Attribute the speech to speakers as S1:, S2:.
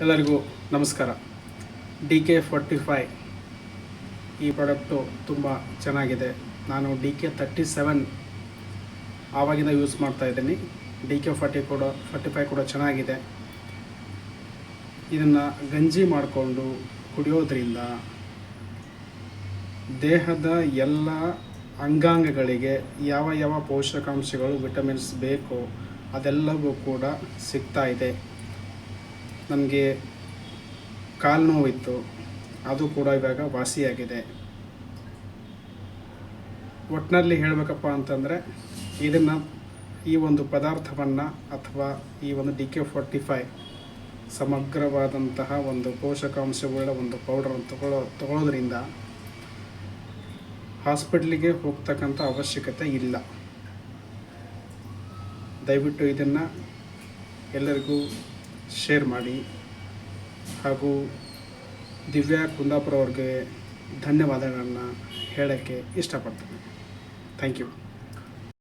S1: ಎಲ್ಲರಿಗೂ ನಮಸ್ಕಾರ. DK45 ಈ ಪ್ರಾಡಕ್ಟು ತುಂಬ ಚೆನ್ನಾಗಿದೆ. ನಾನು DK37 ಆವಾಗಿಂದ ಯೂಸ್ ಮಾಡ್ತಾ ಇದ್ದೀನಿ. DK45 ಕೂಡ ಚೆನ್ನಾಗಿದೆ. ಇದನ್ನು ಗಂಜಿ ಮಾಡಿಕೊಂಡು ಕುಡಿಯೋದ್ರಿಂದ ದೇಹದ ಎಲ್ಲ ಅಂಗಾಂಗಗಳಿಗೆ ಯಾವ ಪೋಷಕಾಂಶಗಳು ವಿಟಮಿನ್ಸ್ ಬೇಕೋ ಅದೆಲ್ಲವೂ ಕೂಡ ಸಿಗ್ತಾ ಇದೆ. ನನಗೆ ಕಾಲು ನೋವಿತ್ತು, ಅದು ಕೂಡ ಇವಾಗ ವಾಸಿಯಾಗಿದೆ. ಒಟ್ಟಿನಲ್ಲಿ ಹೇಳಬೇಕಪ್ಪ ಅಂತಂದರೆ ಈ ಒಂದು ಪದಾರ್ಥವನ್ನು ಅಥವಾ ಈ ಒಂದು DK45 ಸಮಗ್ರವಾದಂತಹ ಒಂದು ಪೋಷಕಾಂಶಗಳ ಒಂದು ಪೌಡರನ್ನು ತಗೊಳ್ಳೋದ್ರಿಂದ ಹಾಸ್ಪಿಟ್ಲಿಗೆ ಹೋಗ್ತಕ್ಕಂಥ ಅವಶ್ಯಕತೆ ಇಲ್ಲ. ದಯವಿಟ್ಟು ಇದನ್ನು ಎಲ್ಲರಿಗೂ ಶೇರ್ ಮಾಡಿ. ಹಾಗೂ ದಿವ್ಯಾ ಕುಂದಾಪುರ ಅವ್ರಿಗೆ ಧನ್ಯವಾದಗಳನ್ನು ಹೇಳೋಕ್ಕೆ ಇಷ್ಟಪಡ್ತೀನಿ. Thank you.